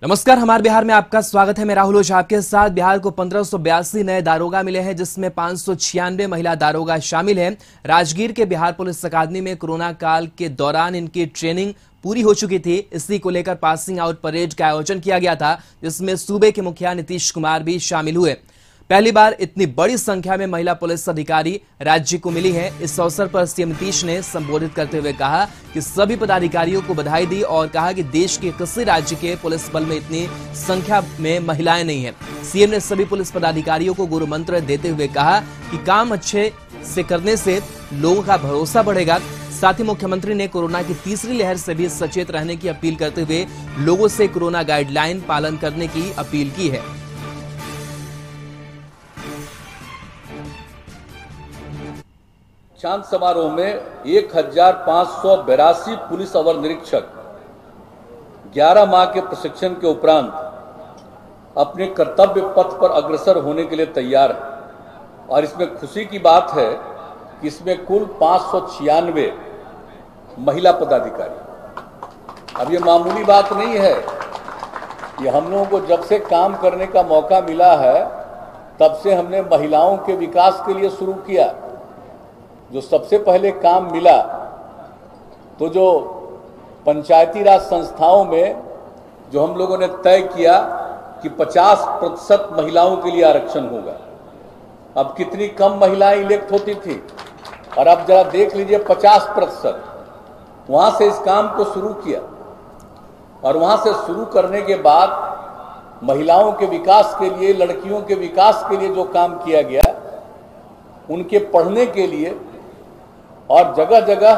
नमस्कार, हमारे बिहार में आपका स्वागत है। मैं राहुल ओझा आपके साथ। बिहार को 1582 नए दारोगा मिले हैं, जिसमें 596 महिला दारोगा शामिल हैं। राजगीर के बिहार पुलिस अकादमी में कोरोना काल के दौरान इनकी ट्रेनिंग पूरी हो चुकी थी। इसी को लेकर पासिंग आउट परेड का आयोजन किया गया था, जिसमें सूबे के मुखिया नीतीश कुमार भी शामिल हुए। पहली बार इतनी बड़ी संख्या में महिला पुलिस अधिकारी राज्य को मिली है। इस अवसर पर सीएम नीतीश ने संबोधित करते हुए कहा कि सभी पदाधिकारियों को बधाई दी और कहा कि देश के किसी राज्य के पुलिस बल में इतनी संख्या में महिलाएं नहीं है। सीएम ने सभी पुलिस पदाधिकारियों को गुरु मंत्र देते हुए कहा कि काम अच्छे से करने से लोगों का भरोसा बढ़ेगा। साथ ही मुख्यमंत्री ने कोरोना की तीसरी लहर से भी सचेत रहने की अपील करते हुए लोगों से कोरोना गाइडलाइन पालन करने की अपील की है। चांद समारोह में 1582 पुलिस अवर निरीक्षक 11 माह के प्रशिक्षण के उपरांत अपने कर्तव्य पथ पर अग्रसर होने के लिए तैयार है। और इसमें खुशी की बात है कि इसमें कुल 596 महिला पदाधिकारी। अब ये मामूली बात नहीं है। ये हम लोगों को जब से काम करने का मौका मिला है, तब से हमने महिलाओं के विकास के लिए शुरू किया। जो सबसे पहले काम मिला तो जो पंचायती राज संस्थाओं में जो हम लोगों ने तय किया कि 50% महिलाओं के लिए आरक्षण होगा। अब कितनी कम महिलाएं इलेक्ट होती थी, और अब जरा देख लीजिए 50%। वहां से इस काम को शुरू किया, और वहां से शुरू करने के बाद महिलाओं के विकास के लिए, लड़कियों के विकास के लिए जो काम किया गया, उनके पढ़ने के लिए, और जगह जगह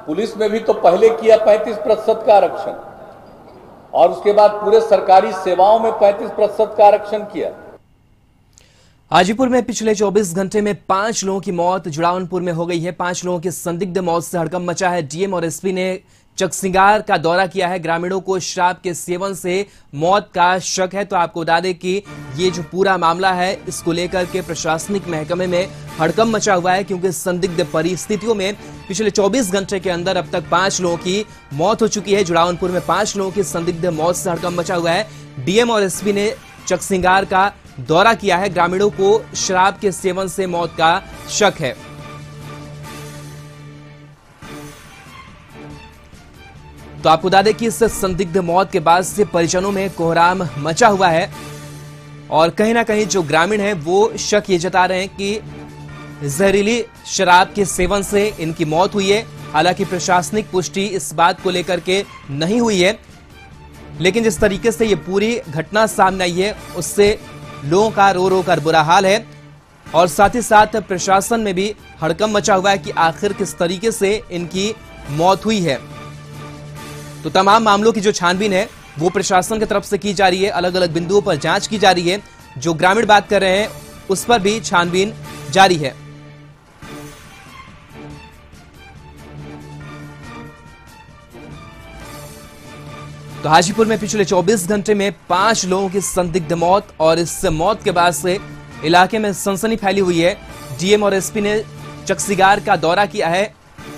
पुलिस में भी तो पहले किया 35% का आरक्षण, और उसके बाद पूरे सरकारी सेवाओं में 35% का आरक्षण किया। हाजीपुर में पिछले 24 घंटे में 5 लोगों की मौत जुड़ावनपुर में हो गई है। 5 लोगों की संदिग्ध मौत से हड़कंप मचा है। डीएम और एसपी ने चकसिंगार का दौरा किया है। ग्रामीणों को शराब के सेवन से मौत का शक है। तो आपको बता दें कि ये जो पूरा मामला है, इसको लेकर के प्रशासनिक महकमे में हड़कंप मचा हुआ है, क्योंकि संदिग्ध परिस्थितियों में पिछले 24 घंटे के अंदर अब तक 5 लोगों की मौत हो चुकी है। जुड़ावनपुर में 5 लोगों की संदिग्ध मौत से हड़कंप मचा हुआ है। डीएम और एसपी ने चकसिंगार का दौरा किया है। ग्रामीणों को शराब के सेवन से मौत का शक है। तो आपको बता दें कि इस संदिग्ध मौत के बाद से परिजनों में कोहराम मचा हुआ है, और कहीं ना कहीं जो ग्रामीण हैं वो शक ये जता रहे हैं कि जहरीली शराब के सेवन से इनकी मौत हुई है। हालांकि प्रशासनिक पुष्टि इस बात को लेकर के नहीं हुई है, लेकिन जिस तरीके से ये पूरी घटना सामने आई है, उससे लोगों का रो रो कर बुरा हाल है। और साथ ही साथ प्रशासन में भी हड़कंप मचा हुआ है कि आखिर किस तरीके से इनकी मौत हुई है। तो तमाम मामलों की जो छानबीन है वो प्रशासन की तरफ से की जा रही है। अलग अलग बिंदुओं पर जांच की जा रही है। जो ग्रामीण बात कर रहे हैं उस पर भी छानबीन जारी है। तो हाजीपुर में पिछले 24 घंटे में 5 लोगों की संदिग्ध मौत, और इस मौत के बाद से इलाके में सनसनी फैली हुई है। डीएम और एसपी ने चकसिंगार का दौरा किया है।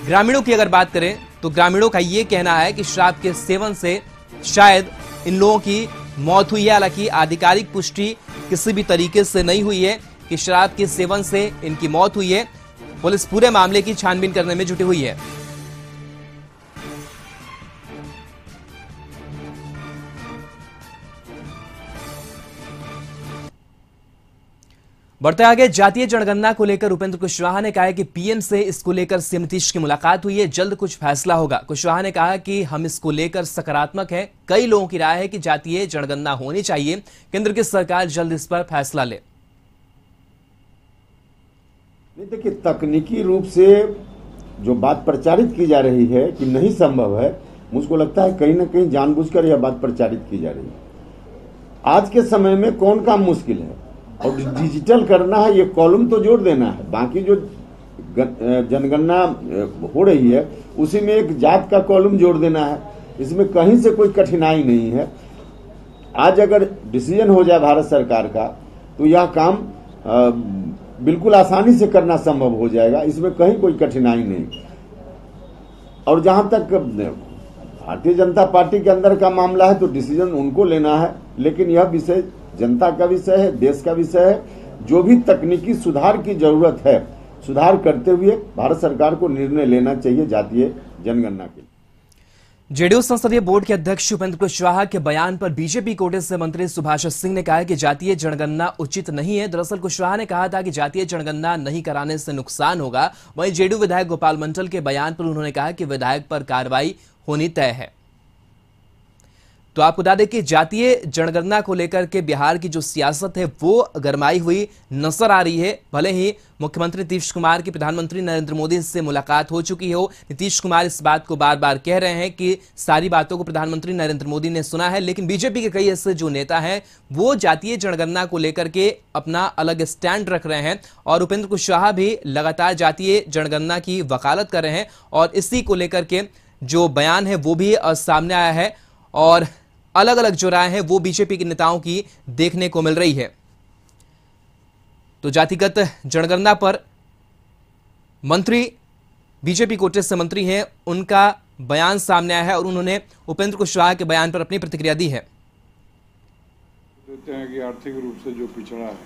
ग्रामीणों की अगर बात करें तो ग्रामीणों का यह कहना है कि शराब के सेवन से शायद इन लोगों की मौत हुई है। हालांकि आधिकारिक पुष्टि किसी भी तरीके से नहीं हुई है कि शराब के सेवन से इनकी मौत हुई है। पुलिस पूरे मामले की छानबीन करने में जुटी हुई है। बढ़ते आगे, जातीय जनगणना को लेकर उपेंद्र कुशवाहा ने कहा है कि पीएम से इसको लेकर सीएम नीतीश की मुलाकात हुई है, जल्द कुछ फैसला होगा। कुशवाहा ने कहा कि हम इसको लेकर सकारात्मक हैं। कई लोगों की राय है कि जातीय जनगणना होनी चाहिए। केंद्र की सरकार जल्द इस पर फैसला ले। देखिए, तकनीकी रूप से जो बात प्रचारित की जा रही है कि नहीं संभव है, मुझको लगता है कहीं ना कहीं जानबूझकर यह बात प्रचारित की जा रही है। आज के समय में कौन काम मुश्किल है, और डिजिटल करना है, ये कॉलम तो जोड़ देना है। बाकी जो जनगणना हो रही है उसी में एक जात का कॉलम जोड़ देना है। इसमें कहीं से कोई कठिनाई नहीं है। आज अगर डिसीजन हो जाए भारत सरकार का, तो यह काम बिल्कुल आसानी से करना संभव हो जाएगा। इसमें कहीं कोई कठिनाई नहीं। और जहां तक भारतीय जनता पार्टी के अंदर का मामला है तो डिसीजन उनको लेना है, लेकिन यह विषय जनता का विषय है, देश का विषय है। जो भी तकनीकी सुधार की जरूरत है, सुधार करते हुए भारत सरकार को निर्णय लेना चाहिए जातीय जनगणना के लिए। जेडीयू संसदीय बोर्ड के अध्यक्ष उपेंद्र कुशवाहा के बयान पर बीजेपी कोटे से मंत्री सुभाष सिंह ने कहा कि जातीय जनगणना उचित नहीं है। दरअसल कुशवाहा ने कहा था कि जातीय जनगणना नहीं कराने से नुकसान होगा। वहीं जेडीयू विधायक गोपाल मंडल के बयान पर उन्होंने कहा कि विधायक पर कार्रवाई होनी तय है। तो आपको बता दें कि जातीय जनगणना को लेकर के बिहार की जो सियासत है वो गरमाई हुई नजर आ रही है। भले ही मुख्यमंत्री नीतीश कुमार की प्रधानमंत्री नरेंद्र मोदी से मुलाकात हो चुकी हो, नीतीश कुमार इस बात को बार बार कह रहे हैं कि सारी बातों को प्रधानमंत्री नरेंद्र मोदी ने सुना है, लेकिन बीजेपी के कई ऐसे जो नेता हैं वो जातीय जनगणना को लेकर के अपना अलग स्टैंड रख रहे हैं और उपेंद्र कुशवाहा भी लगातार जातीय जनगणना की वकालत कर रहे हैं और इसी को लेकर के जो बयान है वो भी सामने आया है और अलग अलग जो राय है वो बीजेपी के नेताओं की देखने को मिल रही है। तो जातिगत जनगणना पर मंत्री बीजेपी कोटे से मंत्री हैं, उनका बयान सामने आया है और उन्होंने उपेंद्र कुशवाहा के बयान पर अपनी प्रतिक्रिया दी है। कहते हैं कि आर्थिक रूप से जो पिछड़ा है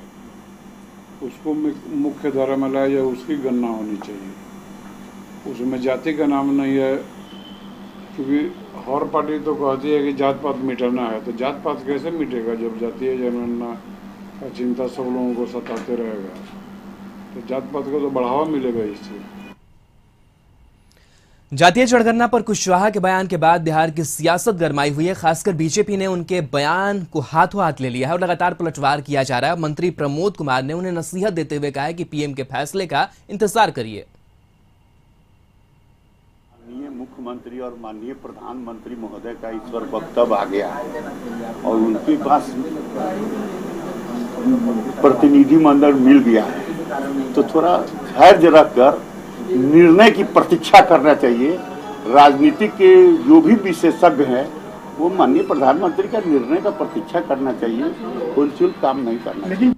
उसको मुख्य धारा में लाया जाए, उसकी गणना होनी चाहिए। उसमें जाति का नाम नहीं है, क्योंकि हर पार्टी तो कहती है कि जात पात मिटाना है, तो जात पात कैसे मिटेगा जब जातीय जनगणना का चिंता सब लोगों को सताते रहेगा। तो जात पात को तो बढ़ावा मिलेगा इससे। जातीय जनगणना पर कुशवाहा के बयान के बाद बिहार की सियासत गरमाई हुई है। खासकर बीजेपी ने उनके बयान को हाथों हाथ ले लिया है और लगातार पलटवार किया जा रहा है। मंत्री प्रमोद कुमार ने उन्हें नसीहत देते हुए कहा है कि पीएम के फैसले का इंतजार करिए। मुख्यमंत्री और माननीय प्रधानमंत्री महोदय का इस पर वक्तव्य आ गया है और उनके पास प्रतिनिधिमंडल मिल गया है, तो थोड़ा धैर्य रखकर निर्णय की प्रतीक्षा करना चाहिए। राजनीतिक के जो भी विशेषज्ञ हैं वो माननीय प्रधानमंत्री का निर्णय का प्रतीक्षा करना चाहिए, खुलचुल काम नहीं करना चाहिए।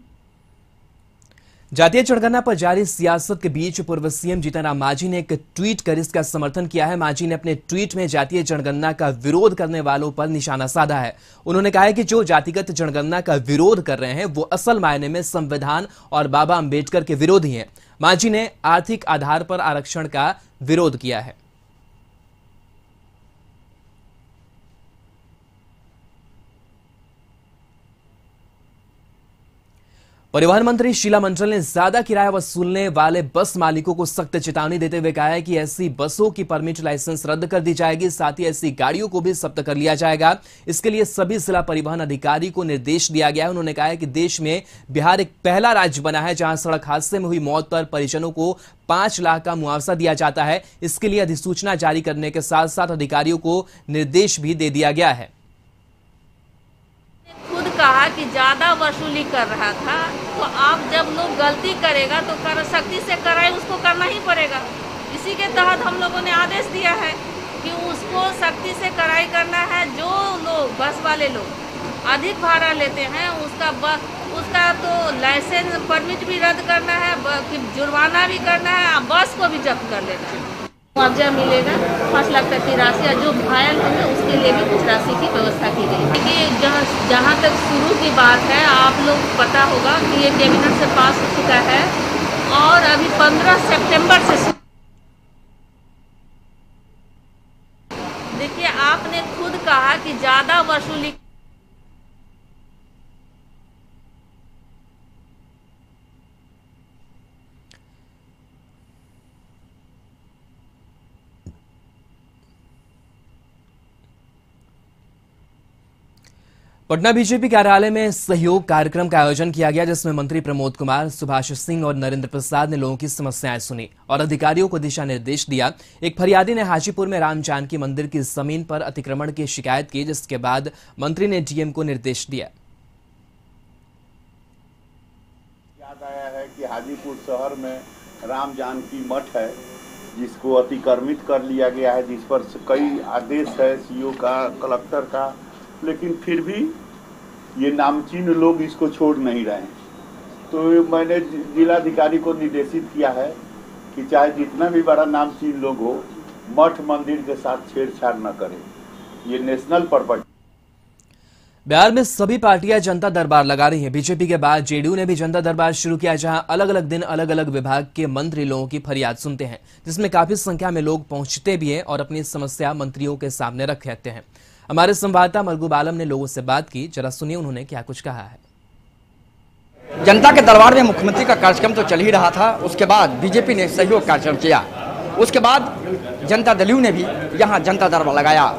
जातीय जनगणना पर जारी सियासत के बीच पूर्व सीएम जीतन राम मांझी ने एक ट्वीट कर इसका समर्थन किया है। मांझी ने अपने ट्वीट में जातीय जनगणना का विरोध करने वालों पर निशाना साधा है। उन्होंने कहा है कि जो जातिगत जनगणना का विरोध कर रहे हैं वो असल मायने में संविधान और बाबा अंबेडकर के विरोधी हैं। मांझी ने आर्थिक आधार पर आरक्षण का विरोध किया है। परिवहन मंत्री शीला मंडल ने ज्यादा किराया वसूलने वाले बस मालिकों को सख्त चेतावनी देते हुए कहा है कि ऐसी बसों की परमिट लाइसेंस रद्द कर दी जाएगी, साथ ही ऐसी गाड़ियों को भी जब्त कर लिया जाएगा। इसके लिए सभी जिला परिवहन अधिकारी को निर्देश दिया गया है। उन्होंने कहा है कि देश में बिहार एक पहला राज्य बना है जहां सड़क हादसे में हुई मौत पर परिजनों को 5 लाख का मुआवजा दिया जाता है। इसके लिए अधिसूचना जारी करने के साथ साथ अधिकारियों को निर्देश भी दे दिया गया है। कहा कि ज्यादा वसूली कर रहा था, तो आप जब लोग गलती करेगा तो सख्ती से कराए, उसको करना ही पड़ेगा। इसी के तहत हम लोगों ने आदेश दिया है कि उसको सख्ती से कराई करना है। जो लोग बस वाले लोग अधिक भाड़ा लेते हैं उसका तो लाइसेंस परमिट भी रद्द करना है, जुर्माना भी करना है, बस को भी जब्त कर लेना है। मुआवजा मिलेगा 5 लाख तक की राशि, और जो घायल होंगे उसके लिए भी कुछ राशि की व्यवस्था की गई है। कि जहाँ तक शुरू की बात है, आप लोग पता होगा कि ये कैबिनेट से पास हो चुका है और अभी 15 सितंबर से देखिए, आपने खुद कहा कि ज्यादा वसूली पटना बीजेपी कार्यालय में सहयोग कार्यक्रम का आयोजन किया गया, जिसमें मंत्री प्रमोद कुमार, सुभाष सिंह और नरेंद्र प्रसाद ने लोगों की समस्याएं सुनी और अधिकारियों को दिशा निर्देश दिया। एक फरियादी ने हाजीपुर में राम जानकी मंदिर की जमीन पर अतिक्रमण की शिकायत की, जिसके बाद मंत्री ने डीएम को निर्देश दिया। याद आया है कि हाजीपुर शहर में राम जानकी मठ है जिसको अतिक्रमित कर लिया गया है, जिस पर कई आदेश है सीओ का, कलेक्टर का, लेकिन फिर भी ये नामचीन लोग इसको छोड़ नहीं रहे हैं। तो मैंने जिलाधिकारी को निर्देशित किया है कि चाहे जितना भी बड़ा नामचीन लोग हो, मठ मंदिर के साथ छेड़छाड़ न करें। ये नेशनल प्रॉपर्टी। बिहार में सभी पार्टियां जनता दरबार लगा रही हैं। बीजेपी के बाद जेडीयू ने भी जनता दरबार शुरू किया, जहां अलग अलग दिन अलग अलग विभाग के मंत्री लोगों की फरियाद सुनते हैं, जिसमें काफी संख्या में लोग पहुंचते भी हैं और अपनी समस्या मंत्रियों के सामने रख कहते हैं। हमारे संवाददाता मरगूब आलम ने लोगों से बात की, जरा सुनिए उन्होंने क्या कुछ कहा है। जनता के दरबार में मुख्यमंत्री का कार्यक्रम तो चल ही रहा था, उसके बाद बीजेपी ने सहयोग कार्यक्रम किया, उसके बाद जनता दल ने भी यहाँ जनता दरबार लगाया।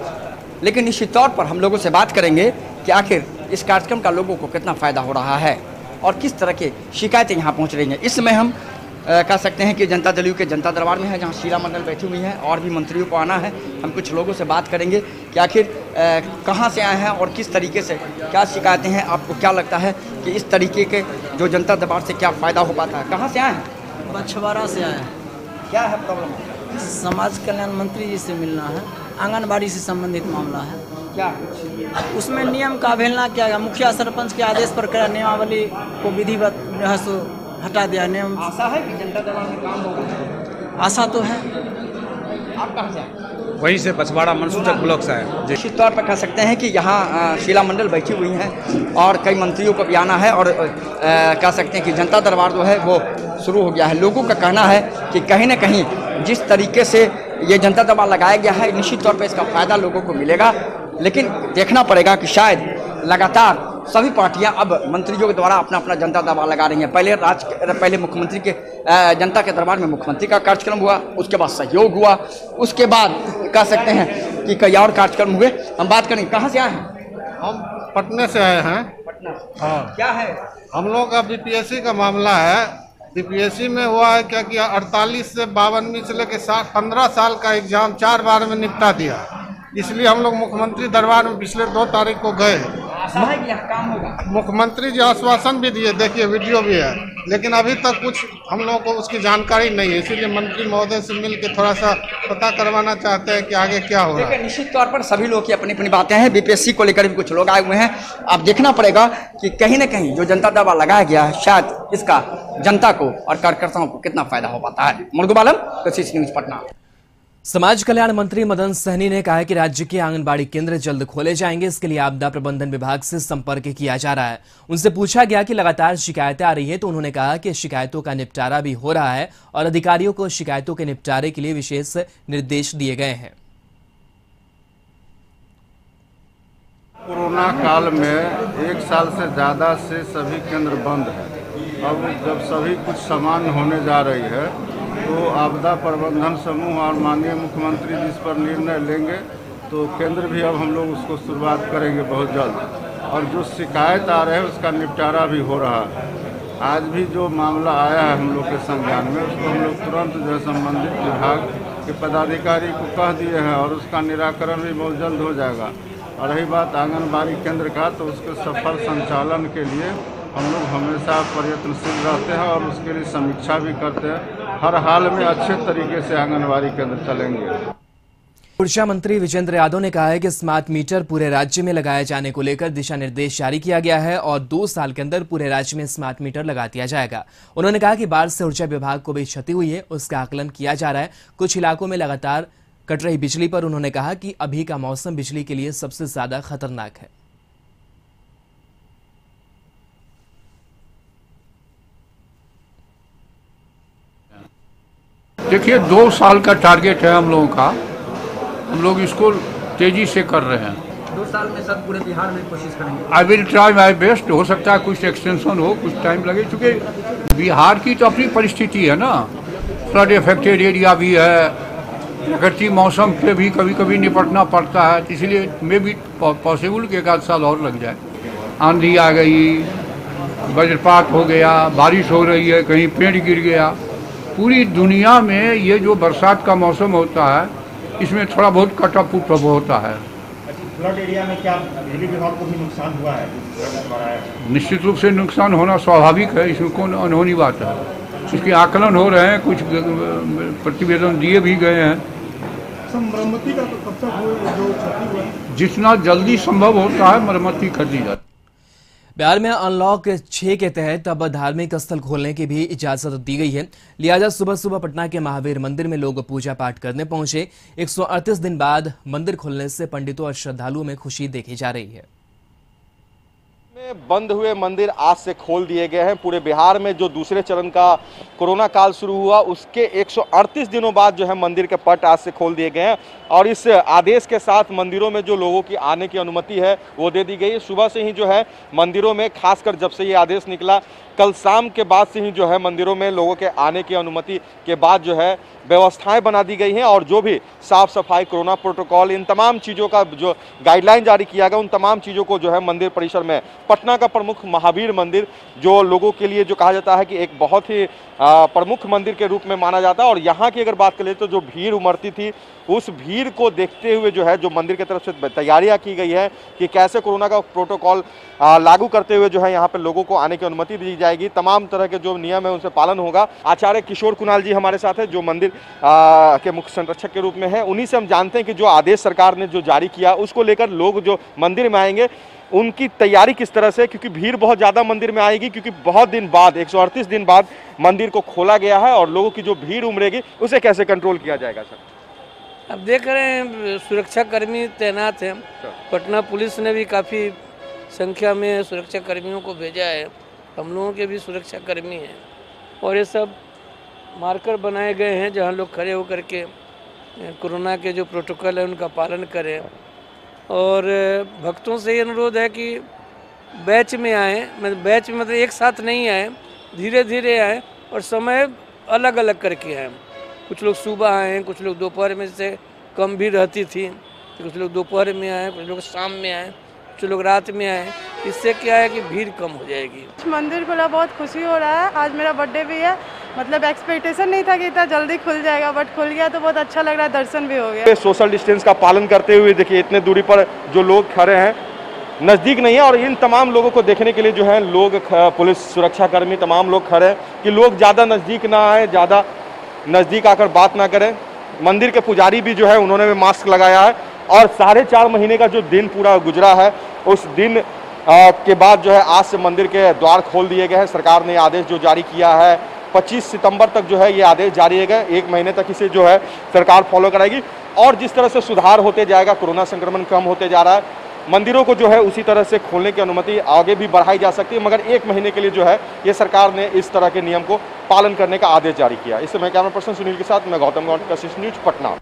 लेकिन निश्चित तौर पर हम लोगों से बात करेंगे कि आखिर इस कार्यक्रम का लोगों को कितना फ़ायदा हो रहा है और किस तरह के शिकायतें यहाँ पहुँच रही हैं। इस समय हम कह सकते हैं कि जनता दल के जनता दरबार में है, जहाँ शीला मंडल बैठी हुई हैं और भी मंत्रियों को आना है। हम कुछ लोगों से बात करेंगे कि आखिर कहाँ से आए हैं और किस तरीके से क्या शिकायतें हैं। आपको क्या लगता है कि इस तरीके के जो जनता दरबार से क्या फ़ायदा हो पाता है? कहाँ से आए हैं? बछवाड़ा से आए हैं। क्या है प्रॉब्लम? समाज कल्याण मंत्री जी से मिलना है, आंगनबाड़ी से संबंधित मामला है। क्या उसमें नियम का अवहेलना किया गया, मुखिया सरपंच के आदेश पर करा, नियमावली को विधिवत जो है सो हटा दिया। नियम आशा है कि जनता दरबार में काम होगा? आशा तो है। आप कहाँ से आए? वहीं से बछवाड़ा मनसूचक ब्लॉक से है। निश्चित तौर पर कह सकते हैं कि यहाँ शीला मंडल बैठी हुई हैं और कई मंत्रियों को भी आना है और कह सकते हैं कि जनता दरबार जो है वो शुरू हो गया है। लोगों का कहना है कि कहीं ना कहीं जिस तरीके से ये जनता दरबार लगाया गया है, निश्चित तौर पर इसका फ़ायदा लोगों को मिलेगा। लेकिन देखना पड़ेगा कि शायद लगातार सभी पार्टियां अब मंत्रियों के द्वारा अपना अपना जनता दरबार लगा रही हैं। पहले मुख्यमंत्री के जनता के दरबार में मुख्यमंत्री का कार्यक्रम हुआ, उसके बाद सहयोग हुआ, उसके बाद कह सकते हैं कि कई और कार्यक्रम हुए। हम बात करेंगे, कहाँ से आए हैं? हम पटना से आए हैं। पटना। हाँ, क्या है? हम लोग का बीपीएससी का मामला है। बीपीएससी में हुआ है क्या कि 48 से 52 से लेकर 15 साल का एग्जाम 4 बार में निपटा दिया। इसलिए हम लोग मुख्यमंत्री दरबार में पिछले 2 तारीख को गए। काम होगा। मुख्यमंत्री जी आश्वासन भी दिए, देखिए वीडियो भी है, लेकिन अभी तक कुछ हम लोगों को उसकी जानकारी नहीं है। इसीलिए मंत्री महोदय से मिल के थोड़ा सा पता करवाना चाहते हैं कि आगे क्या हो रहा है। निश्चित तौर पर सभी लोग की अपनी अपनी बातें हैं। बीपीएससी को लेकर भी कुछ लोग आए हुए हैं। अब देखना पड़ेगा कि कहीं ना कहीं जो जनता दरबार लगाया गया है, शायद इसका जनता को और कार्यकर्ताओं को कितना फायदा हो पाता है। मरगूब आलम, कोशिश न्यूज़ पटना। समाज कल्याण मंत्री मदन सहनी ने कहा है कि राज्य के आंगनबाड़ी केंद्र जल्द खोले जाएंगे। इसके लिए आपदा प्रबंधन विभाग से संपर्क किया जा रहा है। उनसे पूछा गया कि लगातार शिकायतें आ रही हैं, तो उन्होंने कहा कि शिकायतों का निपटारा भी हो रहा है और अधिकारियों को शिकायतों के निपटारे के लिए विशेष निर्देश दिए गए हैं। कोरोना काल में 1 साल से ज़्यादा से सभी केंद्र बंद है। अब जब सभी कुछ सामान्य होने जा रही है, तो आपदा प्रबंधन समूह और माननीय मुख्यमंत्री जिस पर निर्णय लेंगे, तो केंद्र भी अब हम लोग उसको शुरुआत करेंगे बहुत जल्द। और जो शिकायत आ रहे हैं उसका निपटारा भी हो रहा है। आज भी जो मामला आया है हम लोग के संज्ञान में, उसको हम लोग तुरंत जो संबंधित विभाग के पदाधिकारी को कह दिए हैं और उसका निराकरण भी बहुत जल्द हो जाएगा। और रही बात आंगनबाड़ी केंद्र का, तो उसके सफल संचालन के लिए हम लोग हमेशा प्रयत्नशील रहते हैं और उसके लिए समीक्षा भी करते हैं। हर हाल में अच्छे तरीके से आंगनबाड़ी केंद्र चलेंगे। ऊर्जा मंत्री विजेंद्र यादव ने कहा है कि स्मार्ट मीटर पूरे राज्य में लगाए जाने को लेकर दिशा निर्देश जारी किया गया है और 2 साल के अंदर पूरे राज्य में स्मार्ट मीटर लगा दिया जाएगा। उन्होंने कहा कि बाढ़ से ऊर्जा विभाग को भी क्षति हुई है, उसका आकलन किया जा रहा है। कुछ इलाकों में लगातार कट रही बिजली पर उन्होंने कहा कि अभी का मौसम बिजली के लिए सबसे ज्यादा खतरनाक है। देखिए, 2 साल का टारगेट है हम लोगों का। हम लोग इसको तेजी से कर रहे हैं। 2 साल में सब पूरे बिहार में कोशिश करेंगे। I will try my best. हो सकता है कुछ एक्सटेंशन हो, कुछ टाइम लगे, क्योंकि बिहार की तो अपनी परिस्थिति है ना। फ्लड इफेक्टेड एरिया भी है, प्रकृति मौसम पे भी कभी कभी निपटना पड़ता है, इसलिए मे भी पॉसिबल कि 1 आध साल और लग जाए। आंधी आ गई, वज्रपात हो गया, बारिश हो रही है, कहीं पेड़ गिर गया। पूरी दुनिया में ये जो बरसात का मौसम होता है, इसमें थोड़ा बहुत कटापुट होता है। फ्लड एरिया में क्या बिजली विभाग को भी नुकसान हुआ है? निश्चित रूप से नुकसान होना स्वाभाविक है, इसमें कौन अनहोनी बात है। इसके आकलन हो रहे हैं, कुछ प्रतिवेदन दिए भी गए हैं। मरम्मती का तो कब तक जो क्षति हुआ? जितना जल्दी संभव होता है मरम्मती कर दी जाती है। बिहार में अनलॉक 6 के तहत अब धार्मिक स्थल खोलने की भी इजाजत दी गई है। लिहाजा सुबह सुबह पटना के महावीर मंदिर में लोग पूजा पाठ करने पहुंचे। 138 दिन बाद मंदिर खुलने से पंडितों और श्रद्धालुओं में खुशी देखी जा रही है। बंद हुए मंदिर आज से खोल दिए गए हैं। पूरे बिहार में जो दूसरे चरण का कोरोना काल शुरू हुआ उसके 138 दिनों बाद जो है मंदिर के पट आज से खोल दिए गए हैं और इस आदेश के साथ मंदिरों में जो लोगों की आने की अनुमति है वो दे दी गई है। सुबह से ही जो है मंदिरों में, खासकर जब से ये आदेश निकला कल शाम के बाद से ही जो है मंदिरों में लोगों के आने की अनुमति के बाद जो है व्यवस्थाएं बना दी गई हैं और जो भी साफ सफाई, कोरोना प्रोटोकॉल, इन तमाम चीज़ों का जो गाइडलाइन जारी किया गया उन तमाम चीज़ों को जो है मंदिर परिसर में, पटना का प्रमुख महावीर मंदिर जो लोगों के लिए जो कहा जाता है कि एक बहुत ही प्रमुख मंदिर के रूप में माना जाता है और यहाँ की अगर बात करें तो जो भीड़ उमड़ती थी उस भीड़ को देखते हुए जो है जो मंदिर की तरफ से तैयारियां की गई है कि कैसे कोरोना का प्रोटोकॉल लागू करते हुए जो है यहाँ पे लोगों को आने की अनुमति दी जाएगी। तमाम तरह के जो नियम है उनसे पालन होगा। आचार्य किशोर कुणाल जी हमारे साथ है जो मंदिर के मुख्य संरक्षक के रूप में है। उन्हीं से हम जानते हैं कि जो आदेश सरकार ने जो जारी किया उसको लेकर लोग जो मंदिर में आएंगे उनकी तैयारी किस तरह से, क्योंकि भीड़ बहुत ज़्यादा मंदिर में आएगी क्योंकि बहुत दिन बाद 138 दिन बाद मंदिर को खोला गया है और लोगों की जो भीड़ उमड़ेगी उसे कैसे कंट्रोल किया जाएगा सर? अब देख रहे हैं सुरक्षा कर्मी तैनात हैं। पटना पुलिस ने भी काफ़ी संख्या में सुरक्षा कर्मियों को भेजा है। हम लोगों के भी सुरक्षा कर्मी हैं और ये सब मार्कर बनाए गए हैं जहां लोग खड़े होकर के कोरोना के जो प्रोटोकॉल है उनका पालन करें। और भक्तों से ये अनुरोध है कि बैच में आएँ, बैच में मतलब एक साथ नहीं आएँ, धीरे धीरे आएँ और समय अलग अलग करके आएँ। कुछ लोग सुबह आए, कुछ लोग दोपहर में से कम भी रहती थी, कुछ लोग दोपहर में आए, कुछ लोग शाम में आए, कुछ लोग रात में आए। इससे क्या है कि भीड़ कम हो जाएगी। मंदिर खुला, बहुत खुशी हो रहा है। आज मेरा बर्थडे भी है, मतलब एक्सपेक्टेशन नहीं था कि इतना जल्दी खुल जाएगा, बट खुल गया तो बहुत अच्छा लग रहा है। दर्शन भी हो गया। सोशल डिस्टेंस का पालन करते हुए देखिए इतने दूरी पर जो लोग खड़े हैं, नज़दीक नहीं है और इन तमाम लोगों को देखने के लिए जो है लोग, पुलिस, सुरक्षा कर्मी, तमाम लोग खड़े हैं कि लोग ज़्यादा नज़दीक ना आए, ज़्यादा नज़दीक आकर बात ना करें। मंदिर के पुजारी भी जो है उन्होंने भी मास्क लगाया है और 4.5 महीने का जो दिन पूरा गुजरा है उस दिन के बाद जो है आज से मंदिर के द्वार खोल दिए गए हैं। सरकार ने आदेश जो जारी किया है 25 सितंबर तक जो है ये आदेश जारी है गए। 1 महीने तक इसे जो है सरकार फॉलो कराएगी और जिस तरह से सुधार होते जाएगा, कोरोना संक्रमण कम होते जा रहा है, मंदिरों को जो है उसी तरह से खोलने की अनुमति आगे भी बढ़ाई जा सकती है, मगर 1 महीने के लिए जो है ये सरकार ने इस तरह के नियम को पालन करने का आदेश जारी किया। इस समय कैमरा पर्सन सुनील के साथ मैं गौतम गौड़, कशिश न्यूज, पटना।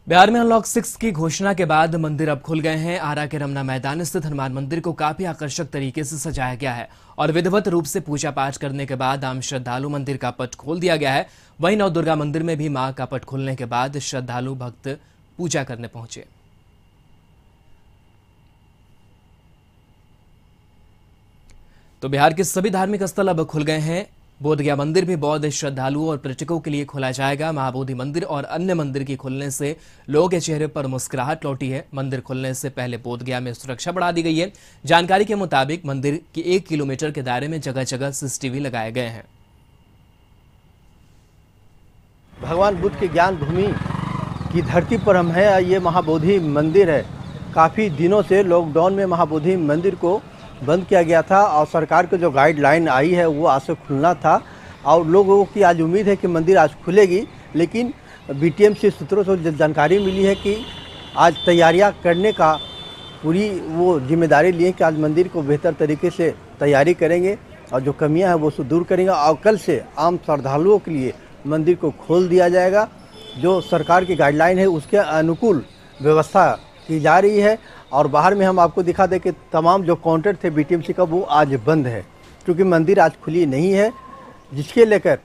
बिहार में अनलॉक 6 की घोषणा के बाद मंदिर अब खुल गए हैं। आरा के रमना मैदान स्थित हनुमान मंदिर को काफी आकर्षक तरीके से सजाया गया है और विधिवत रूप से पूजा पाठ करने के बाद आम श्रद्धालु मंदिर का पट खोल दिया गया है। वहीं नवदुर्गा मंदिर में भी मां का पट खोलने के बाद श्रद्धालु भक्त पूजा करने पहुंचे। तो बिहार के सभी धार्मिक स्थल अब खुल गए हैं। बोधगया मंदिर भी बौद्ध श्रद्धालुओं और पर्यटकों के लिए खोला जाएगा। महाबोधि मंदिर और अन्य मंदिर के खुलने से लोगों के चेहरे पर मुस्कुराहट लौटी है। मंदिर खुलने से पहले बोधगया में सुरक्षा बढ़ा दी गई है। जानकारी के मुताबिक मंदिर के 1 किलोमीटर के दायरे में जगह जगह सीसीटीवी लगाए गए हैं। भगवान बुद्ध की ज्ञान भूमि की धरती पर हम हैं। ये महाबोधि मंदिर है। काफ़ी दिनों से लॉकडाउन में महाबोधि मंदिर को बंद किया गया था और सरकार की जो गाइडलाइन आई है वो आज से खुलना था और लोगों की आज उम्मीद है कि मंदिर आज खुलेगी। लेकिन बीटीएमसी सूत्रों से जानकारी मिली है कि आज तैयारियां करने का पूरी वो जिम्मेदारी लिए कि आज मंदिर को बेहतर तरीके से तैयारी करेंगे और जो कमियां हैं वो दूर करेंगे और कल से आम श्रद्धालुओं के लिए मंदिर को खोल दिया जाएगा। जो सरकार की गाइडलाइन है उसके अनुकूल व्यवस्था की जा रही है। और बाहर में हम आपको दिखा दें कि तमाम जो काउंटर थे बीटीएमसी का वो आज बंद है क्योंकि मंदिर आज खुली नहीं है, जिसके लेकर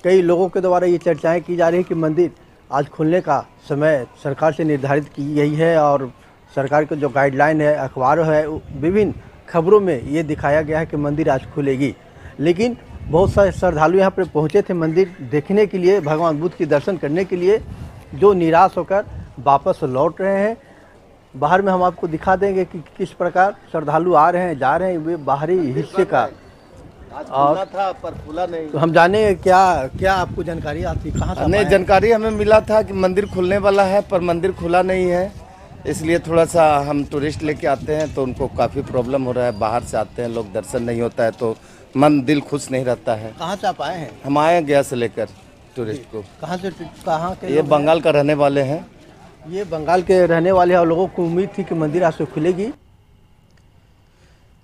कई लोगों के द्वारा ये चर्चाएं की जा रही है कि मंदिर आज खुलने का समय सरकार से निर्धारित की गई है और सरकार की जो गाइडलाइन है, अखबार है, विभिन्न खबरों में ये दिखाया गया है कि मंदिर आज खुलेगी। लेकिन बहुत सारे श्रद्धालु यहाँ पर पहुँचे थे मंदिर देखने के लिए, भगवान बुद्ध के दर्शन करने के लिए, जो निराश होकर वापस लौट रहे हैं। बाहर में हम आपको दिखा देंगे कि किस प्रकार श्रद्धालु आ रहे हैं, जा रहे हैं वे बाहरी हिस्से का। और था पर खुला नहीं। तो हम जाने क्या क्या आपको जानकारी आती, कहाँ से? नहीं, जानकारी हमें मिला था कि मंदिर खुलने वाला है पर मंदिर खुला नहीं है। इसलिए थोड़ा सा हम टूरिस्ट लेके आते हैं तो उनको काफ़ी प्रॉब्लम हो रहा है। बाहर से आते हैं लोग, दर्शन नहीं होता है तो मन दिल खुश नहीं रहता है। कहाँ से आप आए हैं? हम आए हैं गया से लेकर टूरिस्ट को। कहाँ के? ये बंगाल का रहने वाले हैं। ये बंगाल के रहने वाले हैं और लोगों को उम्मीद थी कि मंदिर आज से खुलेगी।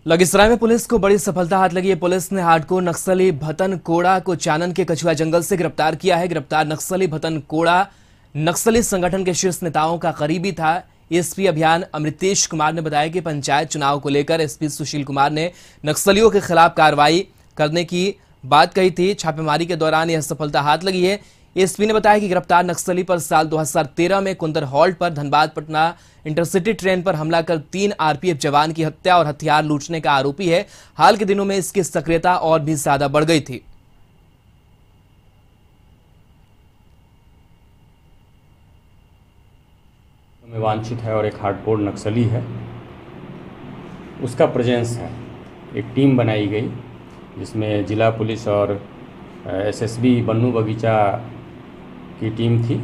लखीसराय में पुलिस को बड़ी सफलता हाथ लगी है। पुलिस ने हार्डकोर नक्सली भतन कोड़ा को चानन के कछुआ जंगल से गिरफ्तार किया है। गिरफ्तार नक्सली भतन कोड़ा नक्सली संगठन के शीर्ष नेताओं का करीबी था। एसपी अभियान अमृतेश कुमार ने बताया कि पंचायत चुनाव को लेकर एसपी सुशील कुमार ने नक्सलियों के खिलाफ कार्रवाई करने की बात कही थी। छापेमारी के दौरान यह सफलता हाथ लगी है। एसपी ने बताया कि गिरफ्तार नक्सली पर साल 2013 में कुंदर हॉल्ट पर धनबाद पटना इंटरसिटी ट्रेन पर हमला कर 3 आरपीएफ जवान की हत्या और हथियार लूटने का आरोपी है। हाल के दिनों में इसकी सक्रियता और भी ज्यादा बढ़ गई थी। में वांछित है और एक हार्डकोर नक्सली है, उसका प्रेजेंस है। एक टीम बनाई गई जिसमें जिला पुलिस और एसएसबी बन्नू बगीचा की टीम थी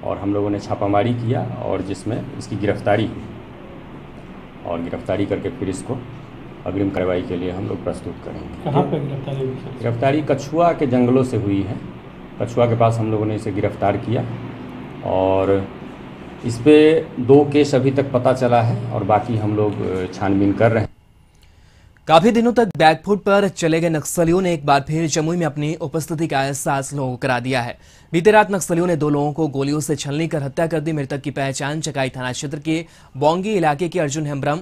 और हम लोगों ने छापामारी किया और जिसमें इसकी गिरफ्तारी हुई और गिरफ्तारी करके फिर इसको अग्रिम कार्रवाई के लिए हम लोग प्रस्तुत करेंगे। कहाँ पे गिरफ्तारी हुई? गिरफ्तारी कछुआ के जंगलों से हुई है। कछुआ के पास हम लोगों ने इसे गिरफ्तार किया और इस पे 2 केस अभी तक पता चला है और बाकी हम लोग छानबीन कर रहे हैं। काफी दिनों तक बैकफुट पर चले गए नक्सलियों ने एक बार फिर जमुई में अपनी उपस्थिति का एहसास लोगों को करा दिया है। बीती रात नक्सलियों ने 2 लोगों को गोलियों से छलनी कर हत्या कर दी। मृतक की पहचान चकाई थाना क्षेत्र के बोंगी इलाके के अर्जुन हेम्ब्रम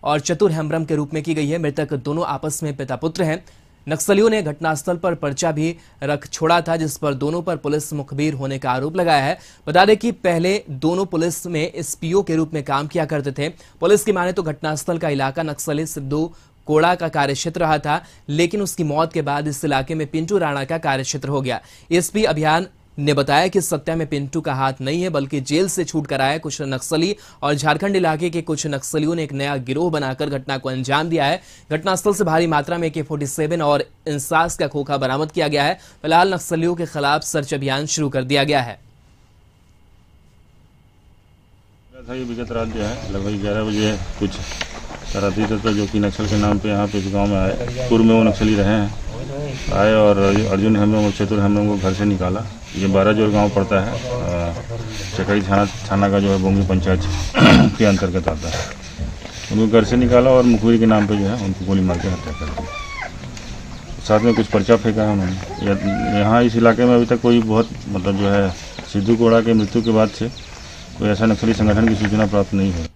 और चतुर हेम्ब्रम के रूप में की गई है। मृतक दोनों आपस में पिता पुत्र हैं। नक्सलियों ने घटनास्थल पर पर्चा भी रख छोड़ा था जिस पर दोनों पर पुलिस मुखबिर होने का आरोप लगाया है। बता दें कि पहले दोनों पुलिस में एसपीओ के रूप में काम किया करते थे। पुलिस की माने तो घटनास्थल का इलाका नक्सली सिद्धू कोड़ा का कार्यक्षेत्र रहा था, लेकिन उसकी मौत के बाद इस इलाके में पिंटू राणा का कार्यक्षेत्र हो गया। एसपी अभियान ने बताया कि इस हत्या में पिंटू का हाथ नहीं है बल्कि जेल से छूट कर आए कुछ नक्सली और झारखंड इलाके के कुछ नक्सलियों ने एक नया गिरोह बनाकर घटना को अंजाम दिया है। घटनास्थल से भारी मात्रा में AK-47 और इंसास का खोखा बरामद किया गया है। फिलहाल नक्सलियों के खिलाफ सर्च अभियान शुरू कर दिया गया है। विगत रात जो है लगभग 11 बजे कुछ शरारती तत्व जो कि नक्सल के नाम पे यहाँ पे इस गाँव में आए। पूर्व में वो नक्सली रहे हैं, आए और अर्जुन हेम्ब्रम और चतुर हेम्ब्रम को घर से निकाला। ये 12 जोर गांव पड़ता है, चकाई थाना का जो है बोंगी पंचायत के अंतर्गत आता है। उनको घर से निकाला और मुखबिर के नाम पे जो है उनको गोली मार के हत्या कर दी। साथ में कुछ पर्चा फेंका है उन्होंने। यहाँ इस इलाके में अभी तक कोई बहुत मतलब जो है सिद्धू कोड़ा के मृत्यु के बाद से कोई ऐसा नक्सली संगठन की सूचना प्राप्त नहीं है।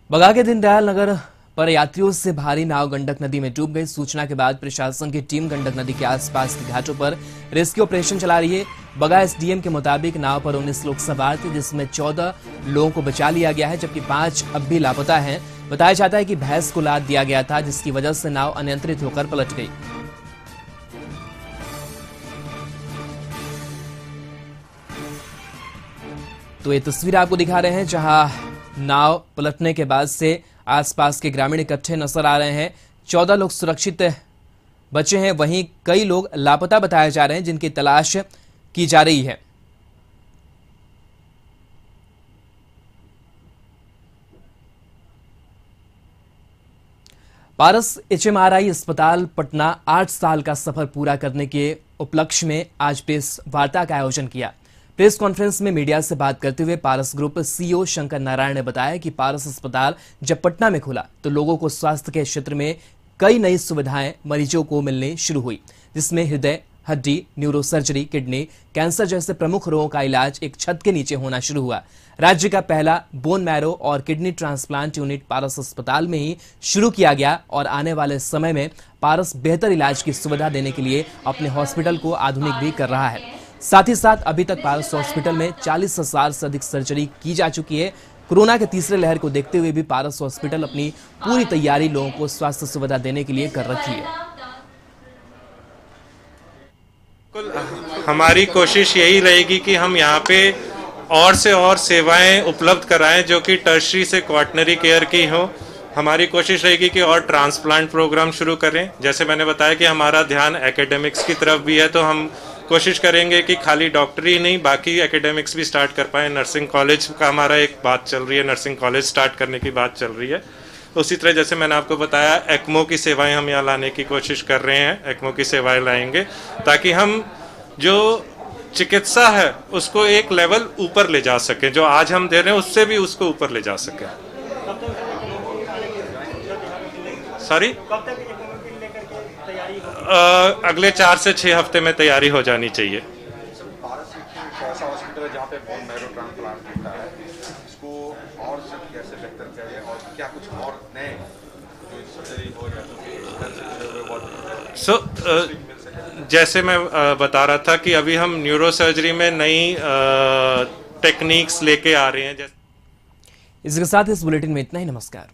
बगा के दीनदयाल नगर पर यात्रियों से भारी नाव गंडक नदी में डूब गई। सूचना के बाद प्रशासन की टीम गंडक नदी के आसपास के घाटों पर रेस्क्यू ऑपरेशन चला रही है। बगा एसडीएम के मुताबिक नाव पर 19 लोग सवार थे जिसमें 14 लोगों को बचा लिया गया है जबकि 5 अब भी लापता हैं। बताया जाता है कि भैंस को लाद दिया गया था जिसकी वजह से नाव अनियंत्रित होकर पलट गई। तो ये तस्वीर आपको दिखा रहे हैं जहां नाव पलटने के बाद से आसपास के ग्रामीण इकट्ठे नजर आ रहे हैं। 14 लोग सुरक्षित बचे हैं, वहीं कई लोग लापता बताए जा रहे हैं जिनकी तलाश की जा रही है। पारस HMRI अस्पताल पटना 8 साल का सफर पूरा करने के उपलक्ष्य में आज प्रेस वार्ता का आयोजन किया। प्रेस कॉन्फ्रेंस में मीडिया से बात करते हुए पारस ग्रुप CEO शंकर नारायण ने बताया कि पारस अस्पताल जब पटना में खुला तो लोगों को स्वास्थ्य के क्षेत्र में कई नई सुविधाएं मरीजों को मिलनी शुरू हुई, जिसमें हृदय, हड्डी, न्यूरोसर्जरी, किडनी, कैंसर जैसे प्रमुख रोगों का इलाज एक छत के नीचे होना शुरू हुआ। राज्य का पहला बोन मैरो और किडनी ट्रांसप्लांट यूनिट पारस अस्पताल में ही शुरू किया गया और आने वाले समय में पारस बेहतर इलाज की सुविधा देने के लिए अपने हॉस्पिटल को आधुनिक भी कर रहा है। साथ ही साथ अभी तक पारस हॉस्पिटल में 40,000 से अधिक सर्जरी की जा चुकी है। कोरोना के तीसरे लहर को देखते हुए भी पारस हॉस्पिटल अपनी पूरी तैयारी लोगों को स्वास्थ्य सुविधा देने के लिए कर रखी है। हमारी कोशिश यही रहेगी कि हम यहाँ पे और से और सेवाएं उपलब्ध कराएं जो कि टर्शरी से क्वाटरनरी केयर की हो। हमारी कोशिश रहेगी कि और ट्रांसप्लांट प्रोग्राम शुरू करें। जैसे मैंने बताया कि हमारा ध्यान एकेडमिक्स की तरफ भी है, तो हम कोशिश करेंगे कि खाली डॉक्टरी ही नहीं बाकी एकेडमिक्स भी स्टार्ट कर पाए। नर्सिंग कॉलेज का हमारा एक बात चल रही है, नर्सिंग कॉलेज स्टार्ट करने की बात चल रही है। उसी तरह जैसे मैंने आपको बताया एक्मो की सेवाएं हम यहाँ लाने की कोशिश कर रहे हैं, एक्मो की सेवाएं लाएंगे ताकि हम जो चिकित्सा है उसको एक लेवल ऊपर ले जा सकें, जो आज हम दे रहे हैं उससे भी उसको ऊपर ले जा सकें। सॉरी, अगले 4 से 6 हफ्ते में तैयारी हो जानी चाहिए। ऐसा हॉस्पिटल है जहाँ पे बोन मैरो ट्रांसप्लांट होता है, इसको और कैसे बेहतर किया जाए और क्या कुछ और नए जो सर्जरी हो या जैसे मैं बता रहा था कि अभी हम न्यूरो सर्जरी में नई टेक्निक्स लेके आ रहे हैं। इसके साथ इस बुलेटिन में इतना ही। नमस्कार।